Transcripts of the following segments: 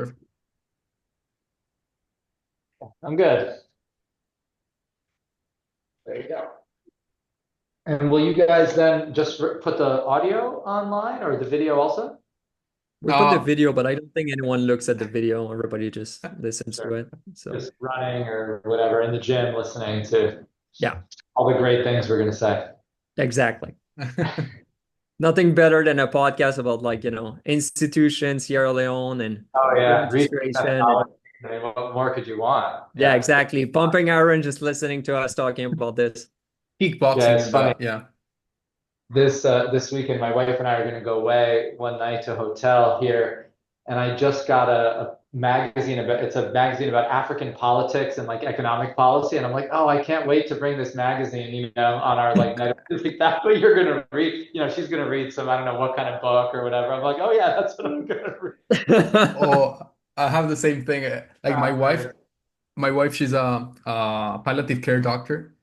Perfect. I'm good. There you go. And will you guys then just put the audio online or the video also? We put the Uh, video, but I don't think anyone looks at the video. Everybody just listens to Sure. it. So Just running or whatever in the gym, listening to yeah, all the great things we're going to say. exactly. Nothing better than a podcast about institutions, Sierra Leone and Oh yeah, research registration and methodology. I mean, what more could you want? yeah, Yeah. exactly. Pumping iron just listening to us talking about this. Yeah, Kickboxing it's in funny. the, yeah. This weekend, my wife and I are going to go away one night to a hotel here, and I just got a magazine about it's a magazine about African politics and like economic policy, and I'm like, oh, I can't wait to bring this magazine, on our like night. Like, that's what you're going to read. She's going to read some I don't know what kind of book or whatever. I'm like, oh yeah, that's what I'm going to read. Oh, I have the same thing. Like my wife, Right. she's a palliative care doctor,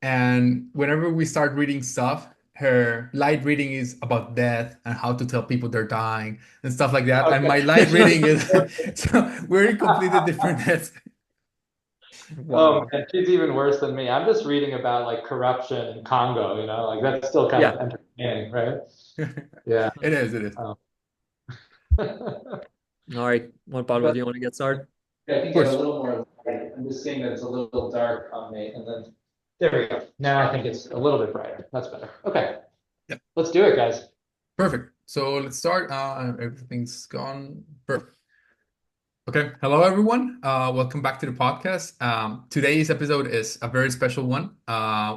and whenever we start reading stuff, her light reading is about death and how to tell people they're dying and stuff like that. And my light Okay. reading is so we're in completely different heads. Oh Wow. man, she's even worse than me. I'm just reading about like corruption in Congo, like that's still kind of Yeah. entertaining, right? It Yeah. is, it is. Um, All right. What part do but you want to get started? I Of can get a course. little more light. I'm just seeing that it's a little dark on me, and then there we go. Now I think it's a little bit brighter. That's better. Okay, Yeah, let's do it, guys. perfect. So let's start. Everything's gone. Perfect. Okay, hello everyone. Welcome back to the podcast. Today's episode is a very special one.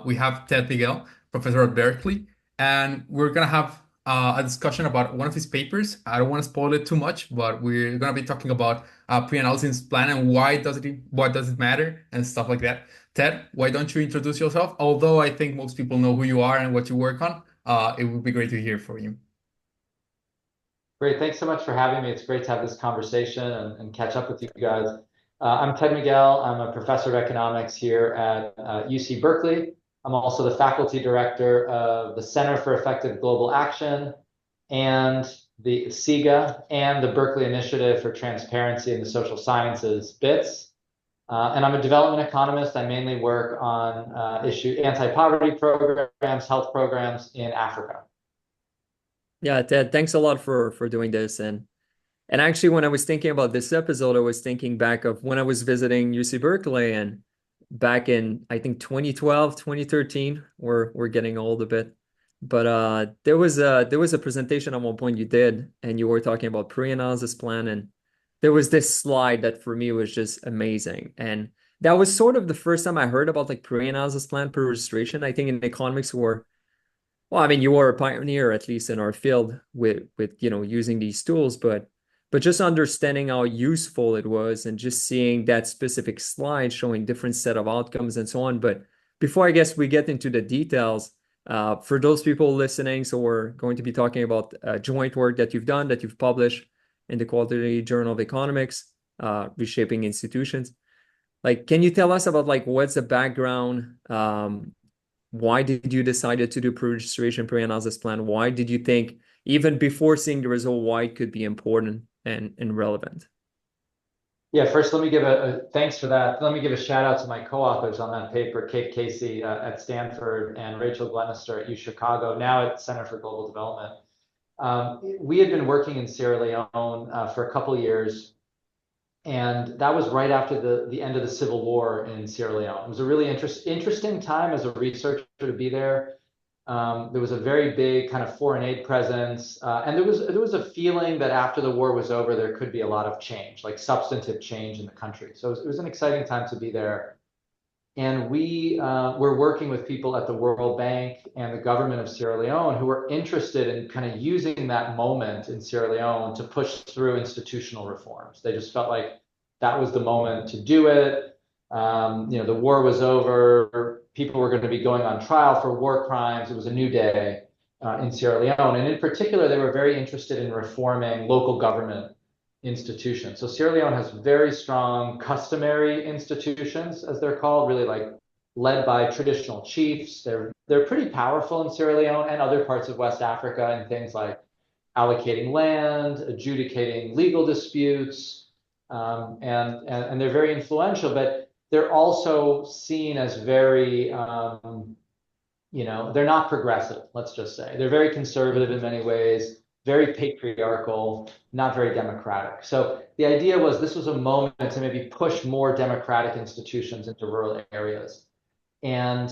We have Ted Miguel, professor at Berkeley, and we're gonna have a discussion about one of his papers. I don't want to spoil it too much, but we're gonna be talking about pre-analysis plan and why does it matter and stuff like that. Ted, why don't you introduce yourself? Although I think most people know who you are and what you work on, it would be great to hear from you. Great. Thanks so much for having me. It's great to have this conversation and catch up with you guys. I'm Ted Miguel. I'm a professor of economics here at UC Berkeley. I'm also the faculty director of the Center for Effective Global Action and the SIGA and the Berkeley Initiative for Transparency in the Social Sciences, BITS. And I'm a development economist. I mainly work on issue anti-poverty programs, health programs in Africa. Yeah, Ted, thanks a lot for doing this. And actually when I was thinking about this episode, I was thinking back of when I was visiting UC Berkeley and back in I think 2012, 2013. We're getting old a bit. But there was a presentation at one point you did, and you were talking about pre-analysis plan, and there was this slide that for me was just amazing. And that was sort of the first time I heard about like pre-analysis plan per registration. I think in economics were well, I mean, you were a pioneer, at least in our field, with using these tools, but just understanding how useful it was and just seeing that specific slide showing different set of outcomes and so on. But before I guess we get into the details, for those people listening, so we're going to be talking about joint work that you've done, that you've published in the Quarterly Journal of Economics, Reshaping Institutions. Like, can you tell us about like what's the background? Why did you decide to do pre-registration pre-analysis plan? Why did you think even before seeing the result, why it could be important and relevant? Yeah, first, let me give a thanks for that. Let me give a shout out to my co-authors on that paper, Kate Casey at Stanford and Rachel Glenister at U Chicago, now at Center for Global Development. We had been working in Sierra Leone for a couple of years, and that was right after the end of the Civil War in Sierra Leone. It was a really interesting time as a researcher to be there. There was a very big kind of foreign aid presence, and there was a feeling that after the war was over, there could be a lot of change, like substantive change in the country. So it was an exciting time to be there. And we were working with people at the World Bank and the government of Sierra Leone who were interested in kind of using that moment in Sierra Leone to push through institutional reforms. They just felt like that was the moment to do it. The war was over. People were going to be going on trial for war crimes. It was a new day in Sierra Leone. And in particular, they were very interested in reforming local government institutions. So Sierra Leone has very strong customary institutions, as they're called, really like led by traditional chiefs. They're pretty powerful in Sierra Leone and other parts of West Africa in things like allocating land, adjudicating legal disputes, and they're very influential, but they're also seen as very, they're not progressive, let's just say. They're very conservative in many ways, very patriarchal, not very democratic. So the idea was this was a moment to maybe push more democratic institutions into rural areas. And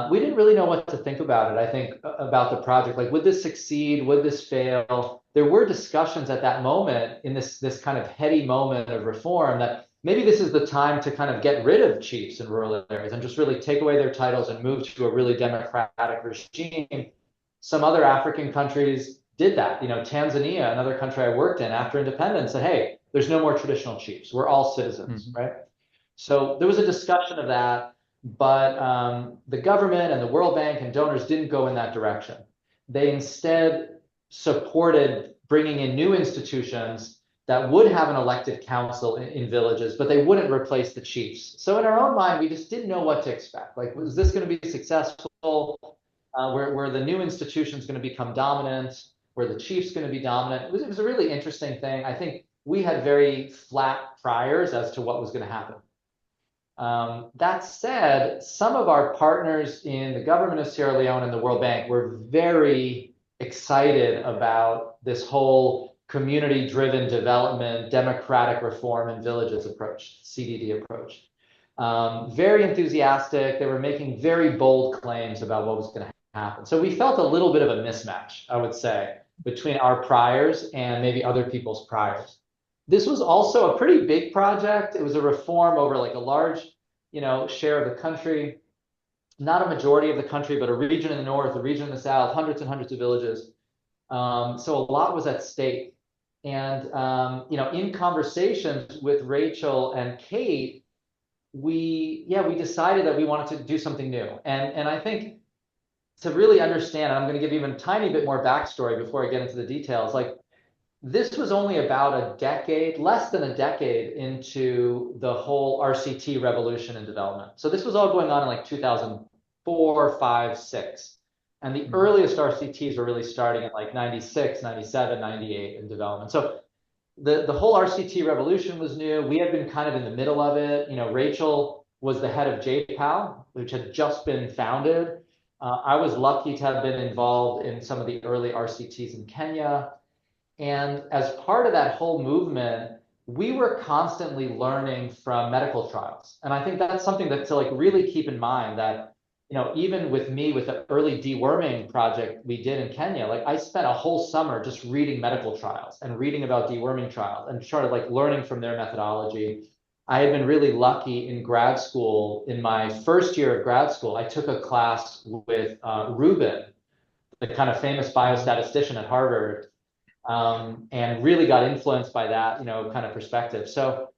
we didn't really know what to think about it, I think, about the project. Like, would this succeed? Would this fail? There were discussions at that moment in this kind of heady moment of reform that maybe this is the time to kind of get rid of chiefs in rural areas and just really take away their titles and move to a really democratic regime. Some other African countries did that. Tanzania, another country I worked in after independence, said, hey, there's no more traditional chiefs. We're all citizens, right? So there was a discussion of that. But the government and the World Bank and donors didn't go in that direction. They instead supported bringing in new institutions that would have an elected council in villages, but they wouldn't replace the chiefs. So in our own mind, we just didn't know what to expect. Like, was this going to be successful? Were the new institutions going to become dominant? Were the chiefs going to be dominant? It was a really interesting thing. I think we had very flat priors as to what was going to happen. That said, some of our partners in the government of Sierra Leone and the World Bank were very excited about this whole community-driven development, democratic reform in villages approach, CDD approach. Very enthusiastic. They were making very bold claims about what was going to happen. So we felt a little bit of a mismatch, I would say, between our priors and maybe other people's priors. This was also a pretty big project. It was a reform over like a large, share of the country, not a majority of the country, but a region in the north, a region in the south, hundreds and hundreds of villages. So a lot was at stake. And, in conversations with Rachel and Kate, we decided that we wanted to do something new. And I think to really understand, and I'm going to give even a tiny bit more backstory before I get into the details, like, this was only about a decade, less than a decade into the whole RCT revolution in development. So this was all going on in like 2004, 5, 6. And the earliest RCTs were really starting at like 96, 97, 98 in development. So the whole RCT revolution was new. We had been kind of in the middle of it. Rachel was the head of JPAL, which had just been founded. I was lucky to have been involved in some of the early RCTs in Kenya. And as part of that whole movement, we were constantly learning from medical trials. And I think that's something that to like really keep in mind that, even with me, with the early deworming project we did in Kenya, like I spent a whole summer just reading medical trials and reading about deworming trials and sort of like learning from their methodology. I had been really lucky in grad school. In my first year of grad school, I took a class with Rubin, the kind of famous biostatistician at Harvard, and really got influenced by that, kind of perspective. So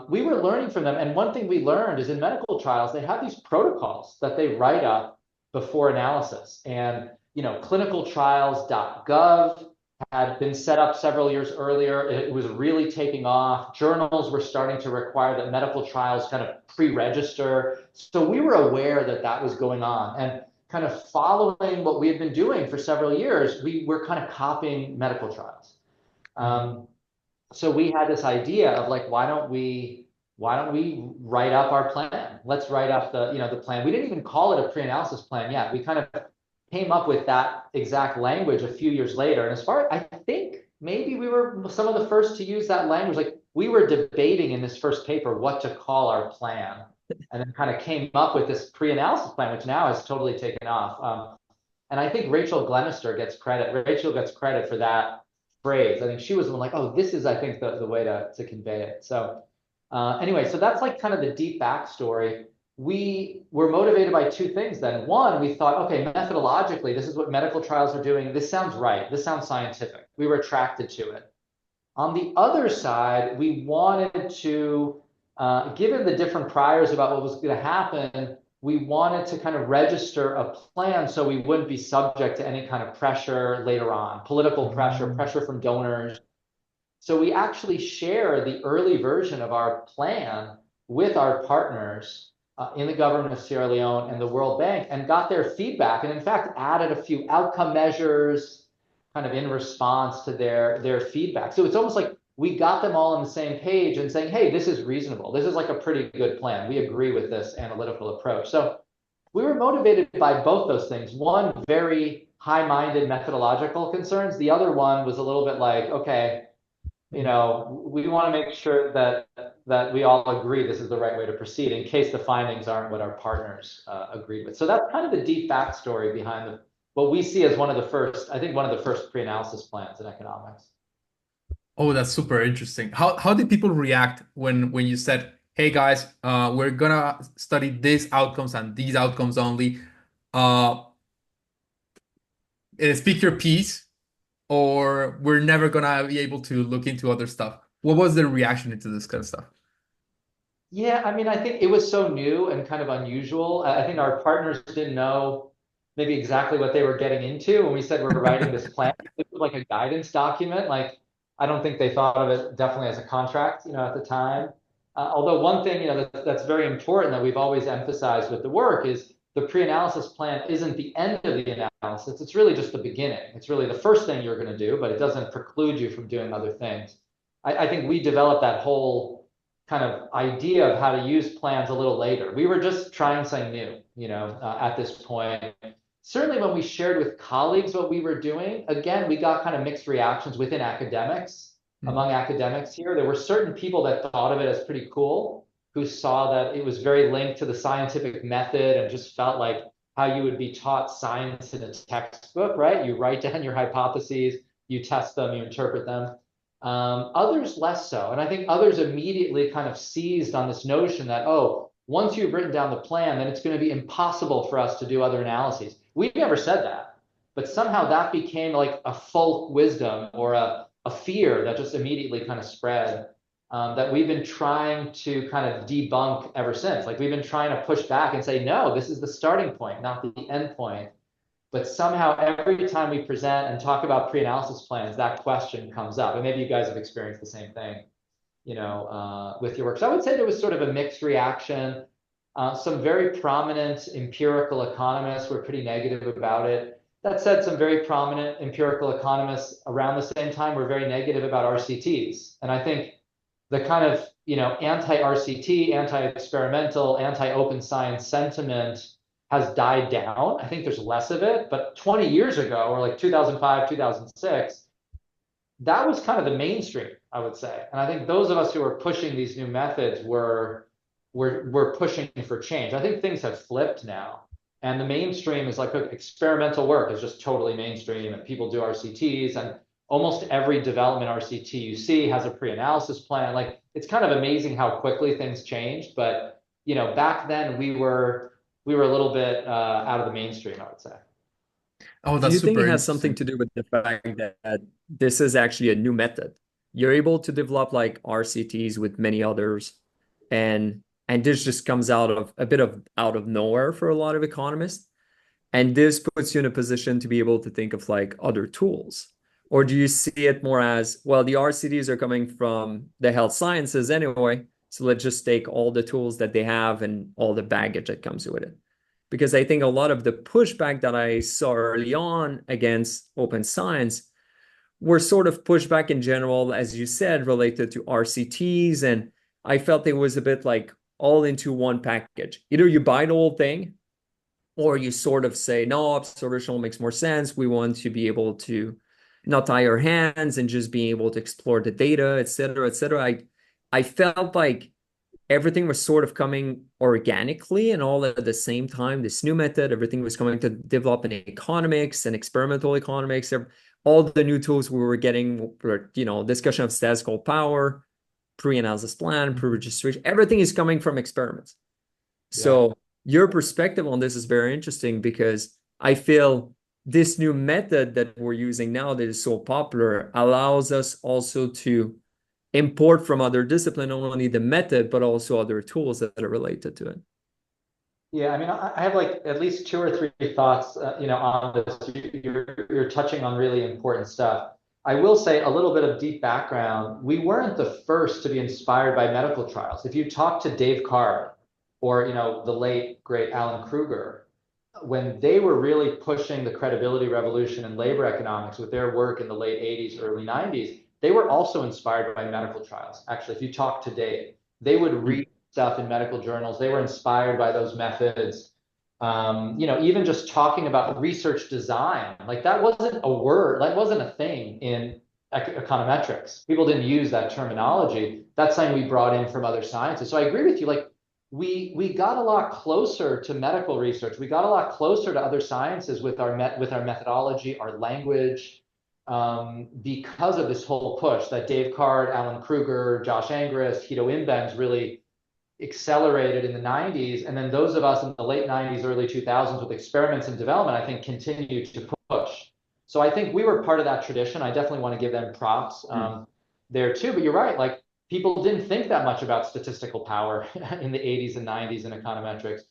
we were learning from them. And one thing we learned is in medical trials, they have these protocols that they write up before analysis. And, clinicaltrials.gov had been set up several years earlier. It was really taking off. Journals were starting to require that medical trials kind of pre-register. So we were aware that that was going on. And kind of following what we had been doing for several years, we were kind of copying medical trials. So we had this idea of like, why don't we write up our plan? Let's write up the plan. We didn't even call it a pre-analysis plan yet. We kind of came up with that exact language a few years later. And as far as I think maybe we were some of the first to use that language, like we were debating in this first paper what to call our plan. And then kind of came up with this pre-analysis plan, which now has totally taken off. And I think Rachel Glenister gets credit. Rachel gets credit for that phrase. I think she was the one like, oh, this is, I think, the way to convey it. So anyway, so that's like kind of the deep backstory. We were motivated by two things then. One, we thought, okay, methodologically, this is what medical trials are doing. This sounds right. This sounds scientific. We were attracted to it. On the other side, we wanted to, given the different priors about what was going to happen, we wanted to kind of register a plan so we wouldn't be subject to any kind of pressure later on, political pressure, pressure from donors. So we actually share the early version of our plan with our partners in the government of Sierra Leone and the World Bank and got their feedback and in fact added a few outcome measures kind of in response to their feedback. So it's almost like we got them all on the same page and saying, hey, this is reasonable. This is like a pretty good plan. We agree with this analytical approach. So we were motivated by both those things. One, very high-minded methodological concerns. The other one was a little bit like, okay, we want to make sure that we all agree this is the right way to proceed in case the findings aren't what our partners agreed with. So that's kind of the deep backstory behind what we see as one of the first, I think one of the first pre-analysis plans in economics. Oh, that's super interesting. How did people react when you said, "Hey guys, we're gonna study these outcomes and these outcomes only. Uh, speak your piece, or we're never gonna be able to look into other stuff." What was the reaction into this kind of stuff? Yeah, I mean, I think it was so new and kind of unusual. I think our partners didn't know maybe exactly what they were getting into when we said we're writing this plan. It was like a guidance document. Like, I don't think they thought of it definitely as a contract, at the time. Although one thing, that's very important that we've always emphasized with the work is the pre-analysis plan isn't the end of the analysis. It's really just the beginning. It's really the first thing you're going to do, but it doesn't preclude you from doing other things. I think we developed that whole kind of idea of how to use plans a little later. We were just trying something new, at this point. Certainly when we shared with colleagues what we were doing, again, we got kind of mixed reactions within academics, among academics here. There were certain people that thought of it as pretty cool, who saw that it was very linked to the scientific method and just felt like how you would be taught science in a textbook, right? You write down your hypotheses, you test them, you interpret them. Others less so. And I think others immediately kind of seized on this notion that, oh, once you've written down the plan, then it's going to be impossible for us to do other analyses. We never said that, but somehow that became like a folk wisdom or a fear that just immediately kind of spread, that we've been trying to kind of debunk ever since. Like we've been trying to push back and say, no, this is the starting point, not the end point. But somehow every time we present and talk about pre-analysis plans, that question comes up. And maybe you guys have experienced the same thing, with your work. So I would say there was sort of a mixed reaction. Some very prominent empirical economists were pretty negative about it. That said, some very prominent empirical economists around the same time were very negative about RCTs. And I think the kind of, anti-RCT, anti-experimental, anti-open science sentiment has died down. I think there's less of it, but 20 years ago, or like 2005, 2006, that was kind of the mainstream, I would say. And I think those of us who are pushing these new methods were pushing for change. I think things have flipped now. And the mainstream is like, experimental work is just totally mainstream, and people do RCTs, and almost every development RCT you see has a pre-analysis plan. Like, it's kind of amazing how quickly things changed. But, back then we were a little bit out of the mainstream, I would say. Oh, Do that's you think super it has something interesting. to do with the fact that this is actually a new method? You're able to develop like RCTs with many others, and this just comes out of a bit of out of nowhere for a lot of economists. And this puts you in a position to be able to think of like other tools. Or do you see it more as, well, the RCTs are coming from the health sciences anyway, so let's just take all the tools that they have and all the baggage that comes with it? Because I think a lot of the pushback that I saw early on against open science were sort of pushback in general, as you said, related to RCTs. And I felt it was a bit like all into one package. Either you buy the whole thing, or you sort of say, no, observational makes more sense. We want to be able to not tie our hands and just be able to explore the data, et cetera, et cetera. I felt like everything was sort of coming organically and all at the same time. This new method, everything was coming to develop in economics and experimental economics. All the new tools we were getting were, discussion of statistical power, pre-analysis plan, pre-registration. Everything is coming from experiments. So your perspective on this is very interesting, because I feel this new method that we're using now that is so popular allows us also to import from other disciplines, not only the method, but also other tools that are related to it. Yeah, I mean, I have like at least two or three thoughts, on this. You're touching on really important stuff. I will say a little bit of deep background. We weren't the first to be inspired by medical trials. If you talk to Dave Card or, the late, great Alan Kruger, when they were really pushing the credibility revolution in labor economics with their work in the late 80s, early 90s, they were also inspired by medical trials. Actually, if you talk to Dave, they would read stuff in medical journals. They were inspired by those methods. Even just talking about research design, like that wasn't a word, that wasn't a thing in econometrics. People didn't use that terminology. That's something we brought in from other sciences. So I agree with you. Like we got a lot closer to medical research. We got a lot closer to other sciences with our methodology, our language, because of this whole push that Dave Card, Alan Kruger, Josh Angrist, Hito Imbens really accelerated in the 90s. And then those of us in the late 90s, early 2000s with experiments and development, I think continued to push. So I think we were part of that tradition. I definitely want to give them props there too. But you're right, like people didn't think that much about statistical power in the 80s and 90s in econometrics.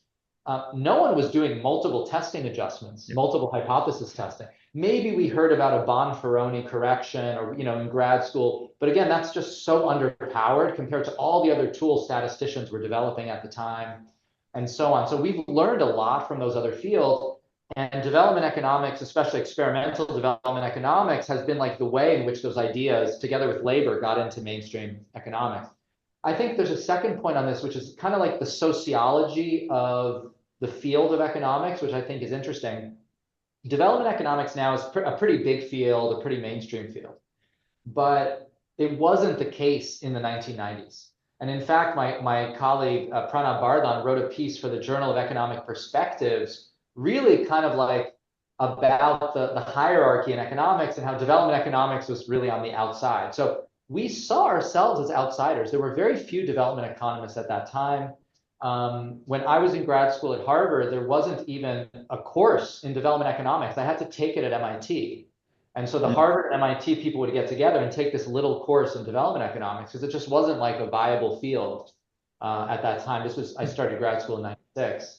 No one was doing multiple testing adjustments, multiple hypothesis testing. Maybe we heard about a Bonferroni correction or, in grad school, but again, that's just so underpowered compared to all the other tools statisticians were developing at the time and so on. So we've learned a lot from those other fields, and development economics, especially experimental development economics, has been like the way in which those ideas, together with labor, got into mainstream economics. I think there's a second point on this, which is kind of like the sociology of the field of economics, which I think is interesting. Development economics now is a pretty big field, a pretty mainstream field, but it wasn't the case in the 1990s. And in fact, my colleague Pranab Bardhan wrote a piece for the Journal of Economic Perspectives, really kind of like about the hierarchy in economics and how development economics was really on the outside. So we saw ourselves as outsiders. There were very few development economists at that time. When I was in grad school at Harvard, there wasn't even a course in development economics. I had to take it at MIT. And so the Harvard and MIT people would get together and take this little course in development economics because it just wasn't like a viable field at that time. I started grad school in 96.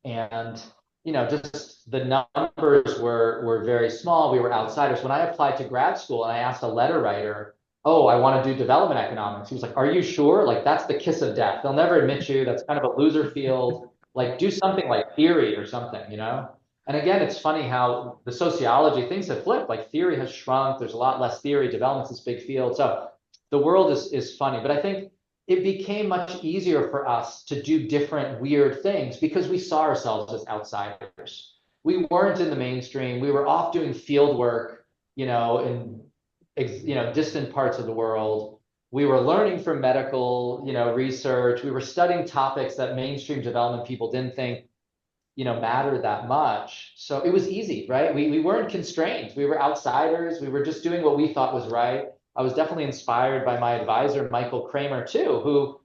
And just the numbers were very small. We were outsiders. When I applied to grad school and I asked a letter writer, oh, I want to do development economics, he was like, are you sure? Like, that's the kiss of death. They'll never admit you. That's kind of a loser field. Like, do something like theory or something, And again, it's funny how the sociology, things have flipped. Like, theory has shrunk. There's a lot less theory. Development's this big field. So the world is funny. But I think it became much easier for us to do different weird things because we saw ourselves as outsiders. We weren't in the mainstream. We were off doing field work, in distant parts of the world. We were learning from medical, research. We were studying topics that mainstream development people didn't think, mattered that much. So it was easy, right? We weren't constrained. We were outsiders. We were just doing what we thought was right. I was definitely inspired by my advisor, Michael Kramer, too, who,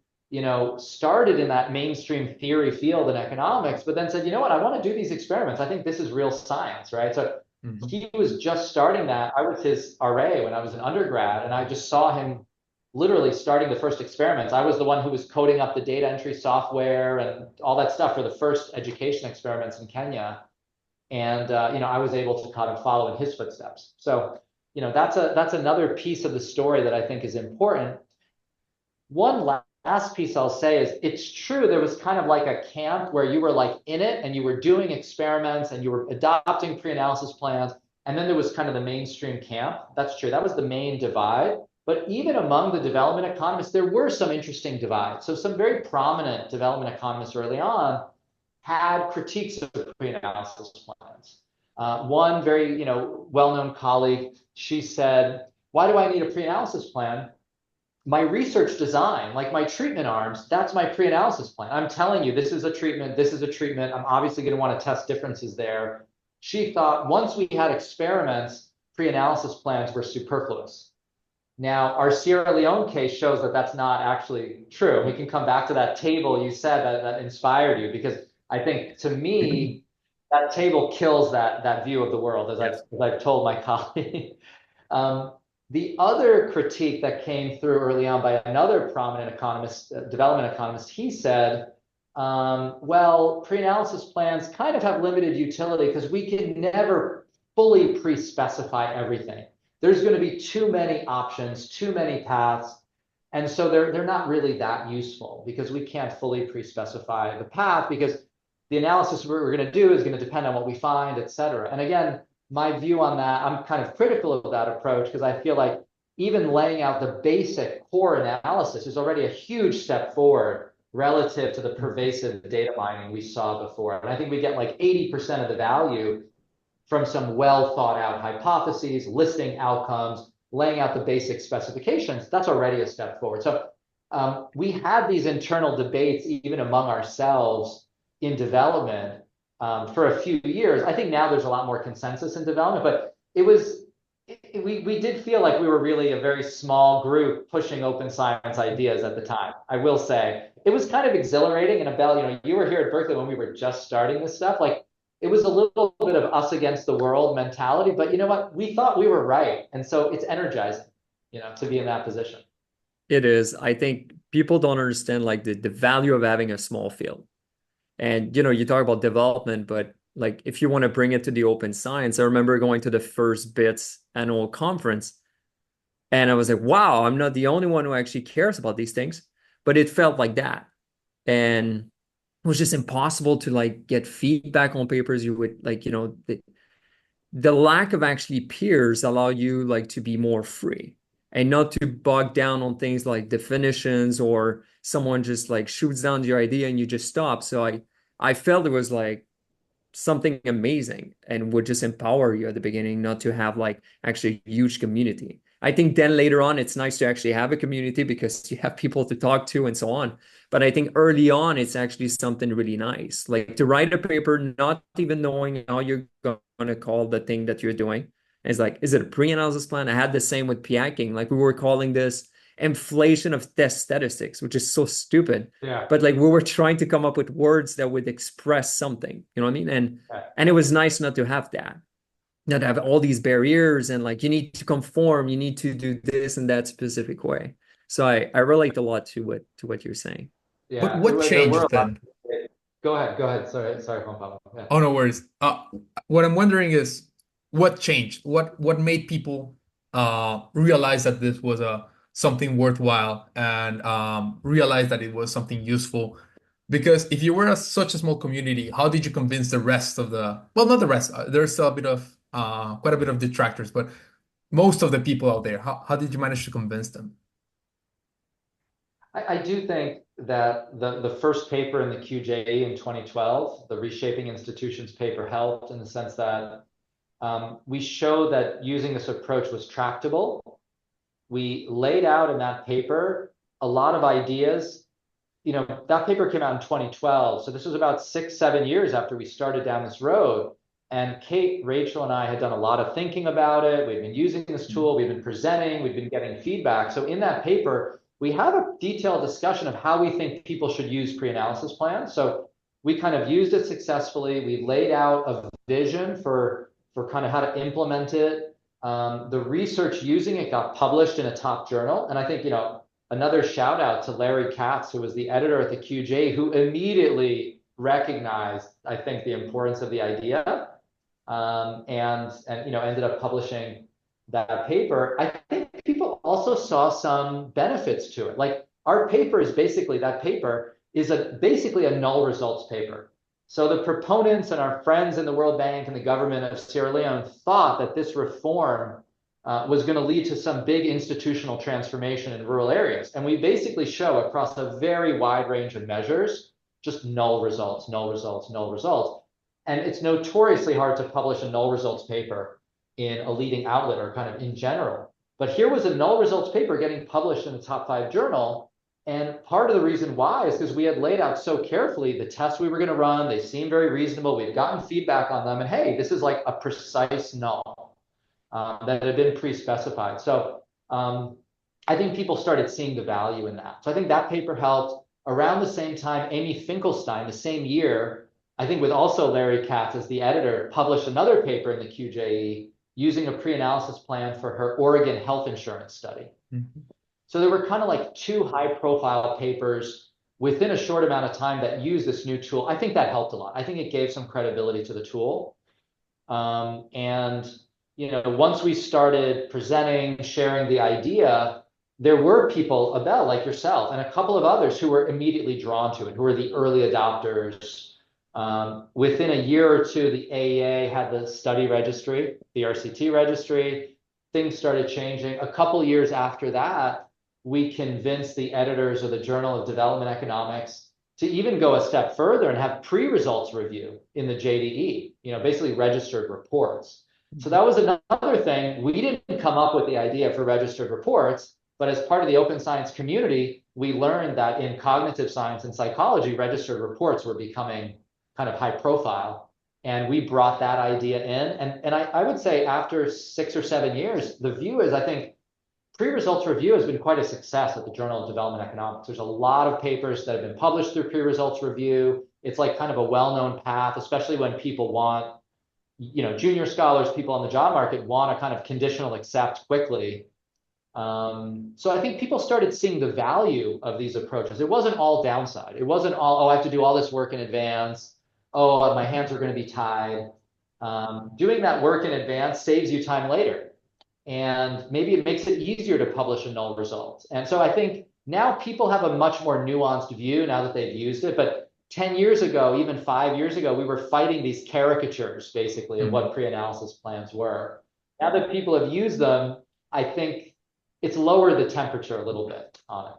started in that mainstream theory field in economics, but then said, you know what, I want to do these experiments. I think this is real science, right? So he was just starting that. I was his RA when I was an undergrad, and I just saw him literally starting the first experiments. I was the one who was coding up the data entry software and all that stuff for the first education experiments in Kenya. And, I was able to kind of follow in his footsteps. So, that's another piece of the story that I think is important. One last piece I'll say is it's true. There was kind of like a camp where you were like in it and you were doing experiments and you were adopting pre-analysis plans. And then there was kind of the mainstream camp. That's true. That was the main divide. But even among the development economists, there were some interesting divides. So some very prominent development economists early on had critiques of pre-analysis plans. One very well-known colleague, she said, why do I need a pre-analysis plan? My research design, like my treatment arms, that's my pre-analysis plan. I'm telling you, this is a treatment, this is a treatment. I'm obviously going to want to test differences there. She thought once we had experiments, pre-analysis plans were superfluous. Now, our Sierra Leone case shows that that's not actually true. We can come back to that table you said that inspired you, because I think, to me, that table kills that view of the world, as I've told my colleague. The other critique that came through early on by another prominent economist, development economist, he said, well, pre-analysis plans kind of have limited utility because we can never fully pre-specify everything. There's going to be too many options, too many paths. And so they're not really that useful because we can't fully pre-specify the path because the analysis we're going to do is going to depend on what we find, et cetera. And again, my view on that, I'm kind of critical of that approach because I feel like even laying out the basic core analysis is already a huge step forward relative to the pervasive data mining we saw before. And I think we get like 80% of the value from some well thought out hypotheses, listing outcomes, laying out the basic specifications. That's already a step forward. So we had these internal debates even among ourselves in development for a few years. I think now there's a lot more consensus in development, but we did feel like we were really a very small group pushing open science ideas at the time. I will say it was kind of exhilarating. And Abel, you were here at Berkeley when we were just starting this stuff. Like it was a little bit of us against the world mentality, but you know what? We thought we were right. And so it's energizing, to be in that position. It is. I think people don't understand like the value of having a small field. And you talk about development, but like if you want to bring it to the open science, I remember going to the first BITS annual conference and I was like, wow, I'm not the only one who actually cares about these things. But it felt like that. And it was just impossible to like get feedback on papers. You would like, the lack of actually peers allow you like to be more free and not to bog down on things like definitions or someone just like shoots down your idea and you just stop. So I felt it was like something amazing and would just empower you at the beginning, not to have like actually a huge community. I think then later on, it's nice to actually have a community because you have people to talk to and so on. But I think early on, it's actually something really nice, like to write a paper, not even knowing how you're going to call the thing that you're doing. And it's like, is it a pre-analysis plan? I had the same with p-hacking. Like we were calling this inflation of test statistics, which is so stupid. Yeah. But like we were trying to come up with words that would express something, you know what I mean? And it was nice not to have that, not to have all these barriers and like you need to conform, you need to do this and that specific way. So I relate a lot to what you're saying. Yeah. What There were changed a lot. then? Go ahead. Go ahead. Sorry, Juan Pablo. Yeah. Oh, no worries. What I'm wondering is what changed? What made people realize that this was a something worthwhile and realize that it was something useful? Because if you were such a small community, how did you convince the rest of the, well, not the rest, there's still a bit of quite a bit of detractors, but most of the people out there, how did you manage to convince them? I do think that the first paper in the QJE in 2012, the Reshaping Institutions paper, helped in the sense that we showed that using this approach was tractable. We laid out in that paper a lot of ideas. That paper came out in 2012. So this was about 6-7 years after we started down this road. And Kate, Rachel, and I had done a lot of thinking about it. We've been using this tool. We've been presenting. We've been getting feedback. So in that paper, we have a detailed discussion of how we think people should use pre-analysis plans. So we kind of used it successfully. We laid out a vision for kind of how to implement it. The research using it got published in a top journal. And I think, another shout out to Larry Katz, who was the editor at the QJ, who immediately recognized, I think, the importance of the idea, and ended up publishing that paper. I think people also saw some benefits to it. Like our paper is basically basically a null results paper. So the proponents and our friends in the World Bank and the government of Sierra Leone thought that this reform was going to lead to some big institutional transformation in rural areas. And we basically show across a very wide range of measures, just null results, null results, null results. And it's notoriously hard to publish a null results paper in a leading outlet or kind of in general. But here was a null results paper getting published in the top 5 journal. And part of the reason why is because we had laid out so carefully the tests we were going to run. They seemed very reasonable. We'd gotten feedback on them. And hey, this is like a precise null that had been pre-specified. So I think people started seeing the value in that. So I think that paper helped. Around the same time, Amy Finkelstein, the same year, I think with also Larry Katz as the editor, published another paper in the QJE using a pre-analysis plan for her Oregon health insurance study. Mm-hmm. So there were kind of like 2 high-profile papers within a short amount of time that used this new tool. I think that helped a lot. I think it gave some credibility to the tool. Once we started presenting, sharing the idea, there were people, Abel, like yourself, and a couple of others who were immediately drawn to it, who were the early adopters, Within a year or two, the AEA had the study registry, the RCT registry. Things started changing. A couple years after that, we convinced the editors of the Journal of Development Economics to even go a step further and have pre-results review in the JDE, basically registered reports. So that was another thing. We didn't come up with the idea for registered reports, but as part of the open science community, we learned that in cognitive science and psychology, registered reports were becoming kind of high profile. And we brought that idea in. And I would say after 6 or 7 years, the view is, I think, pre-results review has been quite a success at the Journal of Development Economics. There's a lot of papers that have been published through pre-results review. It's like kind of a well-known path, especially when people want, junior scholars, people on the job market want to kind of conditional accept quickly. So I think people started seeing the value of these approaches. It wasn't all downside. It wasn't all, oh, I have to do all this work in advance. Oh, my hands are going to be tied. Doing that work in advance saves you time later. And maybe it makes it easier to publish a null result. And so I think now people have a much more nuanced view now that they've used it. But 10 years ago, even 5 years ago, we were fighting these caricatures, basically, of what pre-analysis plans were. Now that people have used them, I think it's lowered the temperature a little bit on it.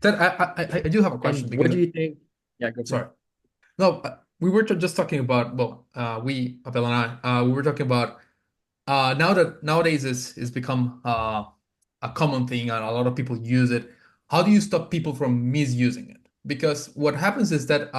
That I do have a question And because what do you think? Yeah, go for sorry. it. No, we were just talking about, well, Abel and I, we were talking about now that nowadays is become a common thing and a lot of people use it. How do you stop people from misusing it? Because what happens is that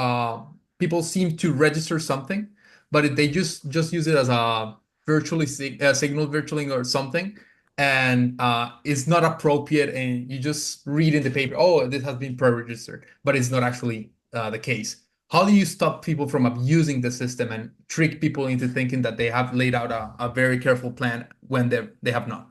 people seem to register something, but they just use it as a signal virtualing or something, and it's not appropriate, and you just read in the paper, oh, this has been pre-registered, but it's not actually the case. How do you stop people from abusing the system and trick people into thinking that they have laid out a very careful plan when they have not?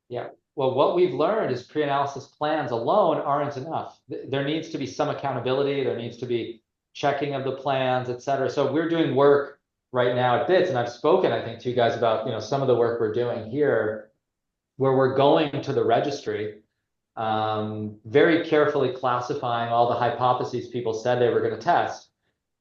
Yeah. Well, what we've learned is pre-analysis plans alone aren't enough. There needs to be some accountability. There needs to be checking of the plans, et cetera. So we're doing work right now at BITS, and I've spoken, I think, to you guys about, some of the work we're doing here, where we're going to the registry, very carefully classifying all the hypotheses people said they were going to test.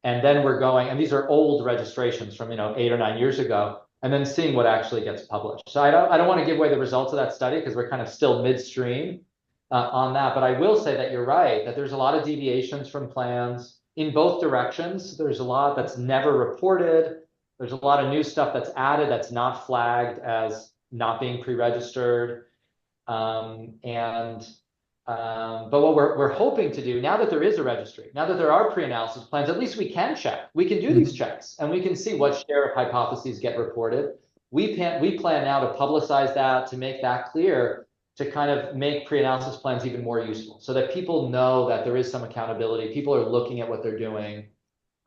And then we're going, and these are old registrations from, 8 or 9 years ago, and then seeing what actually gets published. So I don't want to give away the results of that study because we're kind of still midstream on that. But I will say that you're right, that there's a lot of deviations from plans in both directions. There's a lot that's never reported. There's a lot of new stuff that's added that's not flagged as not being pre-registered. But what we're hoping to do now that there is a registry, now that there are pre-analysis plans, at least we can check. We can do these checks and we can see what share of hypotheses get reported. We plan now to publicize that, to make that clear, to kind of make pre-analysis plans even more useful so that people know that there is some accountability. People are looking at what they're doing.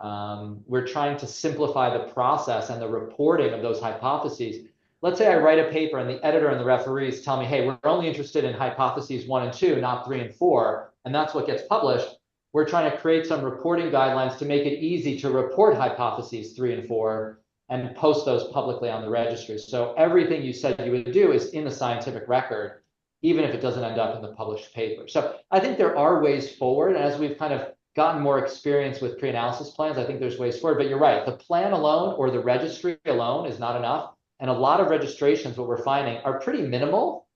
We're trying to simplify the process and the reporting of those hypotheses. Let's say I write a paper and the editor and the referees tell me, hey, we're only interested in hypotheses 1 and 2, not 3 and 4, and that's what gets published. We're trying to create some reporting guidelines to make it easy to report hypotheses 3 and 4 and post those publicly on the registry. So everything you said you would do is in the scientific record, even if it doesn't end up in the published paper. So I think there are ways forward. And as we've kind of gotten more experience with pre-analysis plans, I think there's ways forward. But you're right, the plan alone or the registry alone is not enough. And a lot of registrations, what we're finding, are pretty minimal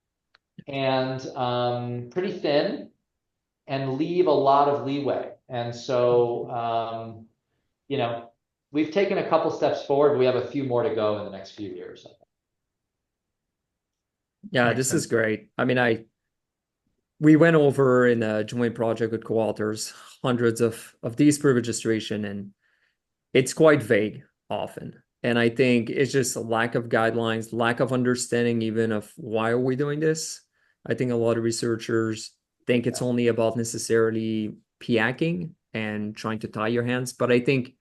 and pretty thin and leave a lot of leeway. And so, we've taken a couple steps forward, but we have a few more to go in the next few years. Yeah, Makes this is sense. great. I mean, we went over in a joint project with co-authors hundreds of these pre-registration, and it's quite vague often. And I think it's just a lack of guidelines, lack of understanding even of why are we doing this. I think a lot of researchers think it's only about necessarily p-hacking and trying to tie your hands. But I think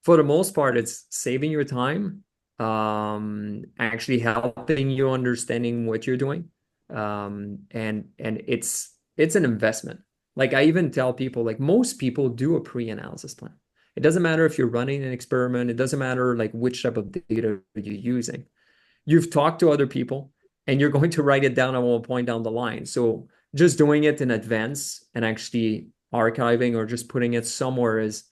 for the most part, it's saving your time, actually helping you understanding what you're doing. And it's an investment. Like I even tell people, like most people do a pre-analysis plan. It doesn't matter if you're running an experiment. It doesn't matter like which type of data you're using. You've talked to other people and you're going to write it down at one point down the line. So just doing it in advance and actually archiving or just putting it somewhere is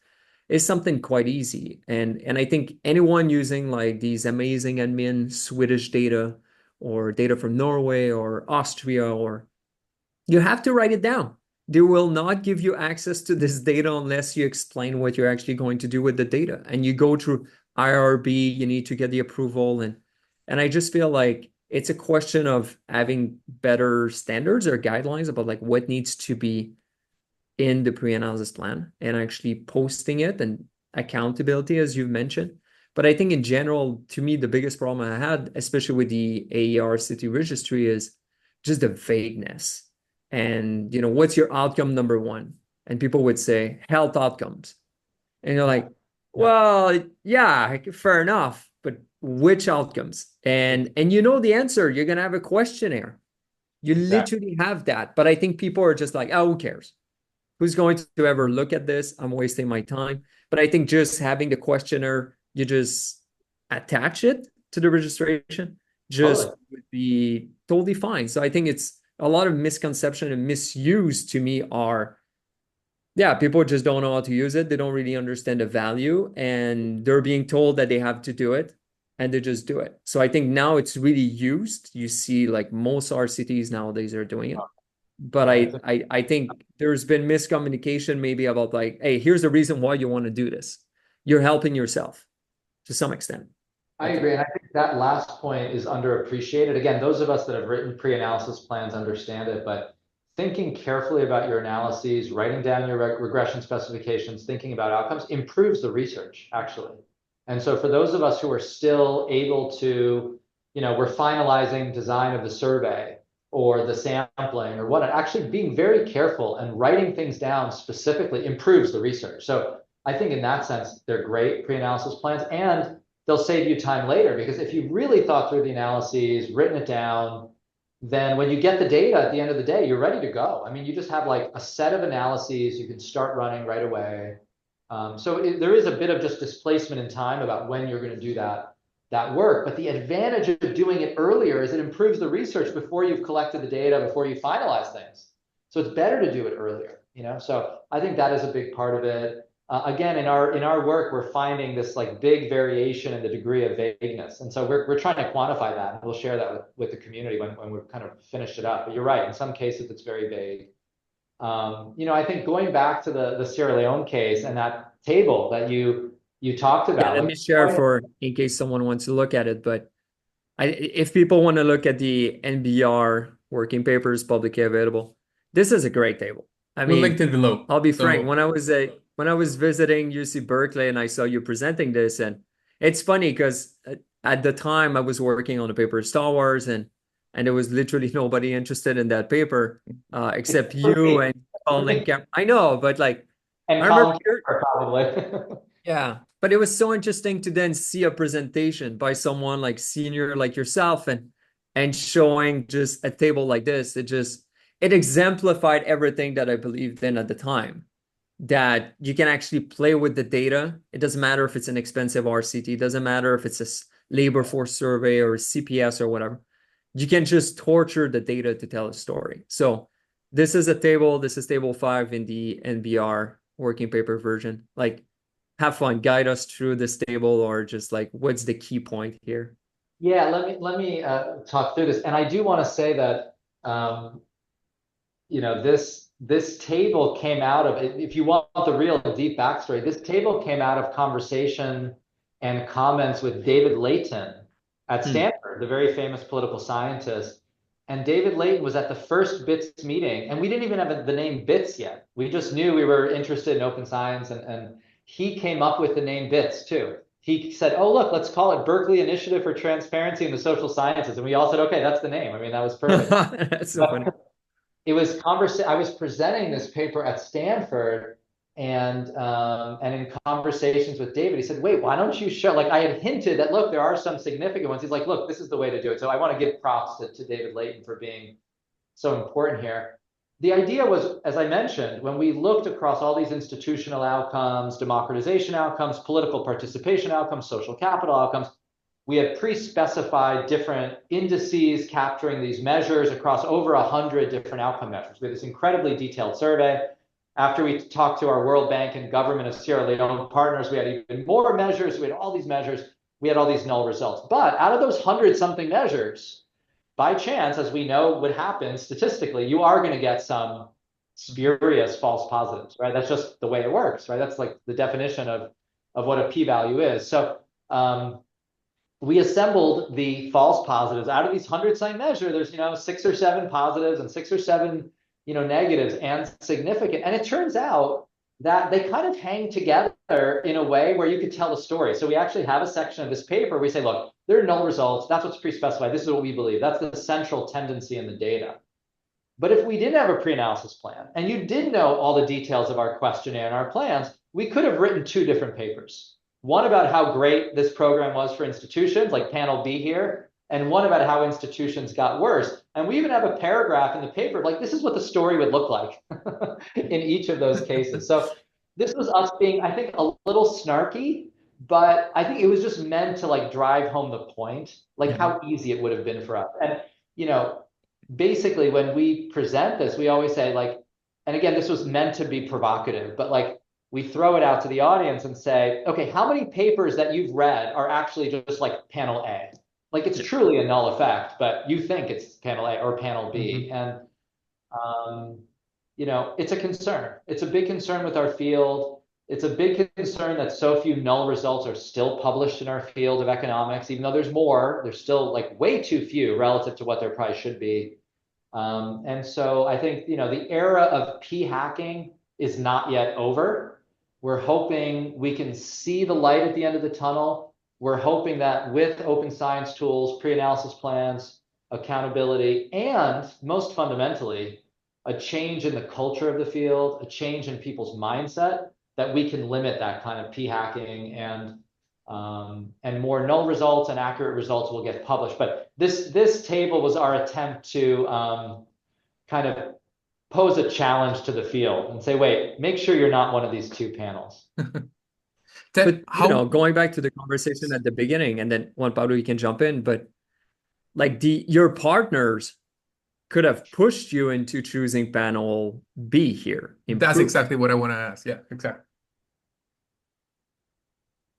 something quite easy. And I think anyone using like these amazing admin Swedish data or data from Norway or Austria, or you have to write it down. They will not give you access to this data unless you explain what you're actually going to do with the data. And you go through IRB, you need to get the approval. And I just feel like it's a question of having better standards or guidelines about like what needs to be in the pre-analysis plan and actually posting it, and accountability, as you've mentioned. But I think in general, to me, the biggest problem I had, especially with the AER city registry, is just the vagueness. And, what's your outcome number one? And people would say health outcomes. And you're like, Yeah. well, yeah, fair enough, but which outcomes? And you know the answer. You're gonna have a questionnaire. You Exactly. literally have that. But I think people are just like, oh, who cares? Who's going to ever look at this? I'm wasting my time. But I think just having the questionnaire, you just attach it to the registration, Totally. just would be totally fine. So I think it's a lot of misconception and misuse to me are, yeah, people just don't know how to use it. They don't really understand the value, and they're being told that they have to do it, and they just do it. So I think now it's really used. You see, like most RCTs nowadays are doing it. But Yeah, I think there's been miscommunication maybe about like, hey, here's the reason why you want to do this. You're helping yourself to some extent, I I think. agree. And I think that last point is underappreciated. Again, those of us that have written pre-analysis plans understand it, but thinking carefully about your analyses, writing down your regression specifications, thinking about outcomes improves the research, actually. And so for those of us who are still able to, we're finalizing design of the survey or the sampling or what, actually being very careful and writing things down specifically improves the research. So I think in that sense, they're great pre-analysis plans, and they'll save you time later, because if you've really thought through the analyses, written it down, then when you get the data at the end of the day, you're ready to go. I mean, you just have like a set of analyses you can start running right away. There is a bit of just displacement in time about when you're going to do that work. But the advantage of doing it earlier is it improves the research before you've collected the data, before you finalize things. So it's better to do it earlier. So I think that is a big part of it. Again, in our work, we're finding this like big variation in the degree of vagueness, and so we're trying to quantify that, and we'll share that with the community when we've kind of finished it up. But you're right, in some cases it's very vague. I think going back to the Sierra Leone case and that table that you talked Yeah, about, let like me share for in case someone wants to look at it. But if people want to look at the NBR working papers publicly available, this is a great table. I We'll mean, link it below. I'll be frank. So When I was visiting UC Berkeley and I saw you presenting this, and it's funny because at the time I was working on a paper Star Wars, and there was literally nobody interested in that paper except for you me and Colin Camp. I know, but like and I remember Colin Kemper, probably. yeah, but it was so interesting to then see a presentation by someone like senior like yourself, and showing just a table like this. It exemplified everything that I believed in at the time. That you can actually play with the data. It doesn't matter if it's an expensive RCT, it doesn't matter if it's a labor force survey or a CPS or whatever. You can just torture the data to tell a story. So this is a table, this is table 5 in the NBR working paper version. Like have fun, guide us through this table, or just like what's the key point here? Yeah, let me talk through this, and I do want to say that this table came out of, if you want the real deep backstory, this table came out of conversation and comments with David Layton at Hmm. Stanford, the very famous political scientist. And David Layton was at the first BITS meeting, and we didn't even have the name BITS yet. We just knew we were interested in open science, and he came up with the name BITS too. He said, oh, look, let's call it Berkeley Initiative for Transparency in the Social Sciences. And we all said, okay, that's the name. I mean, that was perfect. That's so funny. I was presenting this paper at Stanford, and in conversations with David, he said, wait, why don't you show, like I had hinted that, look, there are some significant ones. He's like, look, this is the way to do it. So I want to give props to David Layton for being so important here. The idea was, as I mentioned, when we looked across all these institutional outcomes, democratization outcomes, political participation outcomes, social capital outcomes, we had pre-specified different indices capturing these measures across over 100 different outcome measures. We had this incredibly detailed survey. After we talked to our World Bank and government of Sierra Leone partners, we had even more measures. We had all these measures. We had all these null results. But out of those 100-something measures, by chance, as we know would happen statistically, you are going to get some spurious false positives, right? That's just the way it works, right? That's like the definition of what a p-value is. So we assembled the false positives out of these 100-sign measure. There's 6 or 7 positives and 6 or 7 negatives and significant. And it turns out that they kind of hang together in a way where you could tell a story. So we actually have a section of this paper where we say, look, there are null results. That's what's pre-specified. This is what we believe. That's the central tendency in the data. But if we didn't have a pre-analysis plan and you did know all the details of our questionnaire and our plans, we could have written 2 different papers. One about how great this program was for institutions, like panel B here, and one about how institutions got worse. And we even have a paragraph in the paper, like this is what the story would look like in each of those cases. So this was us being, I think, a little snarky, but I think it was just meant to like drive home the point, like how easy it would have been for us. And, basically when we present this, we always say like, and again, this was meant to be provocative, but like we throw it out to the audience and say, okay, how many papers that you've read are actually just like panel A? Like it's truly a null effect, but you think it's panel A or panel B. And, it's a concern. It's a big concern with our field. It's a big concern that so few null results are still published in our field of economics, even though there's more, there's still like way too few relative to what there probably should be. And so I think, the era of p-hacking is not yet over. We're hoping we can see the light at the end of the tunnel. We're hoping that with open science tools, pre-analysis plans, accountability, and most fundamentally, a change in the culture of the field, a change in people's mindset, that we can limit that kind of p-hacking and more null results and accurate results will get published. But this table was our attempt to kind of pose a challenge to the field and say, wait, make sure you're not one of these 2 panels. Ted, But going back to the conversation at the beginning, and then Juan Pablo, you can jump in, but like your partners could have pushed you into choosing panel B here. That's exactly what I want to ask. Yeah, exactly.